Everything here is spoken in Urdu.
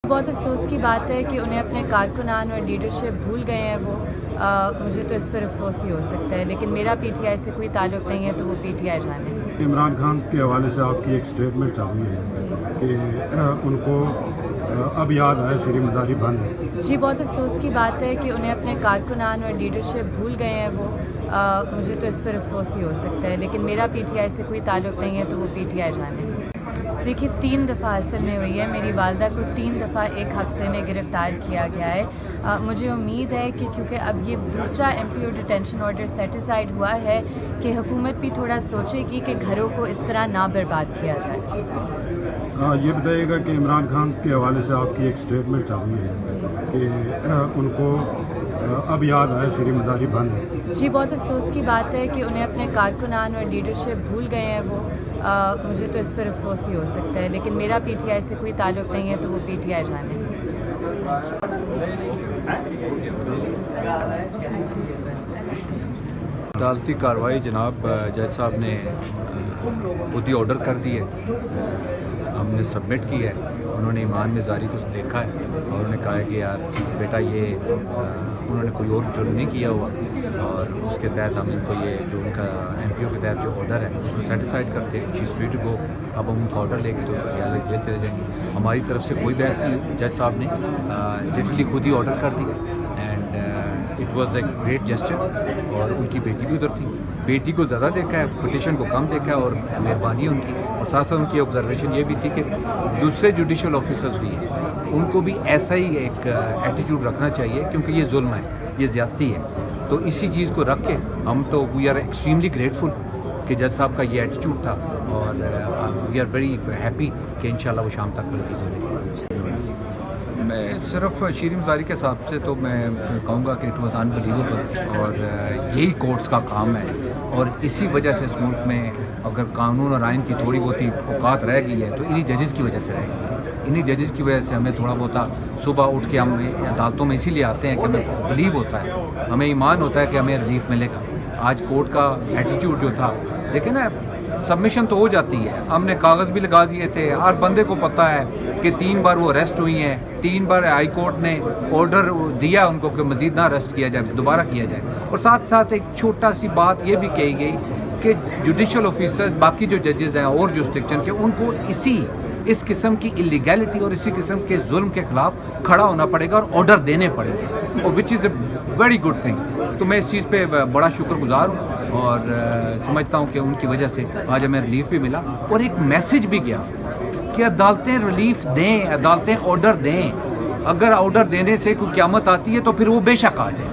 بہت افسوس کی بات ہے کہ انہیں اپنے کارکنان اور لیڈرشپ بھول گئے ہیں وہ مجھے تو اس پر افسوس ہی ہو سکتا ہے، لیکن میرا پی ٹی آئی سے کوئی تعلق نہیں ہے تو وہ پی ٹی آئی جانے۔ عمران خان کے حوالے سے آپ کی ایک اسٹیٹمنٹ چاہیے ہے کہ ان کو اب یاد آیا شری مزاری بند ہے۔ جی بہت افسوس کی بات ہے کہ انہیں اپنے کارکنان اور لیڈرشپ بھول گئے ہیں وہ مجھے تو اس پر افسوس ہی ہو سکتا ہے، لیکن میرا پی ٹی آئی سے کوئی تعلق نہیں ہے تو وہ پی ٹی آئی جانے۔ دیکھیے 3 دفعہ اصل میں ہوئی ہے، میری والدہ کو 3 دفعہ ایک ہفتے میں گرفتار کیا گیا ہے۔ مجھے امید ہے کہ کیونکہ اب یہ دوسرا ایم پی او ڈیٹینشن آرڈر سیٹیسائیڈ ہوا ہے کہ حکومت بھی تھوڑا سوچے گی کہ گھروں کو اس طرح نہ برباد کیا جائے۔ یہ بتائیے گا کہ عمران خان کے حوالے سے آپ کی ایک اسٹیٹمنٹ چاہیے ہے کہ ان کو اب یاد آیا شری مزاری بند ہے۔ جی بہت افسوس کی بات ہے کہ انہیں اپنے کارکنان اور لیڈرشپ بھول گئے ہیں وہ مجھے تو اس پر افسوس ہی ہو سکتا ہے، لیکن میرا پی ٹی آئی سے کوئی تعلق نہیں ہے تو وہ پی ٹی آئی جانے۔ عدالتی کارروائی جناب جج صاحب نے خود ہی آرڈر کر دی ہے، ہم نے سبمٹ کی ہے، انہوں نے ایمان نظاری کو دیکھا ہے اور انہوں نے کہا ہے کہ یار بیٹا یہ انہوں نے کوئی اور جرم نہیں کیا ہوا اور اس کے تحت ہم ان کو یہ جو ان کا ایم پی او کے تحت جو آرڈر ہے اس کو سیٹسفائڈ کرتے شی از فری ٹو گو۔ اب ہم ان کو آرڈر لے کے تو ریال جیل چلے جائیں گے۔ ہماری طرف سے کوئی بحث نہیں ہوئی، جج صاحب نے لٹرلی خود ہی آرڈر کر دی and it was a great gesture. اور ان کی بیٹی بھی ادھر تھی، بیٹی کو زیادہ دیکھا ہے، پٹیشن کو کم دیکھا ہے اور مہربانی ہے ان کی۔ اور ساتھ ساتھ ان کی آبزرویشن یہ بھی تھی کہ دوسرے جوڈیشل آفیسرز بھی ہیں، ان کو بھی ایسا ہی ایک ایٹیٹیوڈ رکھنا چاہیے کیونکہ یہ ظلم ہے، یہ زیادتی ہے۔ تو اسی چیز کو رکھ کے ہم تو وی آر ایکسٹریملی گریٹفل کہ جج صاحب کا یہ ایٹیٹیوڈ تھا اور وی آر ویری ہیپی کہ انشاءاللہ وہ شام تک ریلیز ہو جائے گی۔ میں صرف شری مزاری کے حساب سے تو میں کہوں گا کہ اٹ واز انبلیویبل اور یہی کورٹس کا کام ہے اور اسی وجہ سے اس ملک میں اگر قانون اور آئین کی تھوڑی بہت ہی اوقات رہ گئی ہے تو انہی ججز کی وجہ سے رہ گئی ہے۔ انہی ججز کی وجہ سے ہمیں تھوڑا بہت صبح اٹھ کے ہم عدالتوں میں اسی لیے آتے ہیں کہ ہمیں بلیو ہوتا ہے، ہمیں ایمان ہوتا ہے کہ ہمیں ریلیف ملے گا۔ آج کورٹ کا ایٹیٹیوڈ جو تھا دیکھیں نا، سبمیشن تو ہو جاتی ہے، ہم نے کاغذ بھی لگا دیے تھے، ہر بندے کو پتہ ہے کہ 3 بار وہ اریسٹ ہوئی ہیں، 3 بار ہائی کورٹ نے آرڈر دیا ان کو کہ مزید نہ اریسٹ کیا جائے، دوبارہ کیا جائے۔ اور ساتھ ساتھ ایک چھوٹا سی بات یہ بھی کہی گئی کہ جوڈیشل آفیسر باقی جو ججز ہیں اور جورسڈکشن کے ان کو اس قسم کی الیگیلٹی اور اسی قسم کے ظلم کے خلاف کھڑا ہونا پڑے گا اور آرڈر دینے پڑیں گے، اور وچ از اے ویری گڈ تھنگ۔ تو میں اس چیز پہ بڑا شکر گزار ہوں اور سمجھتا ہوں کہ ان کی وجہ سے آج ہمیں ریلیف بھی ملا اور ایک میسج بھی گیا کہ عدالتیں ریلیف دیں، عدالتیں آرڈر دیں۔ اگر آرڈر دینے سے کوئی قیامت آتی ہے تو پھر وہ بے شک آ جائے۔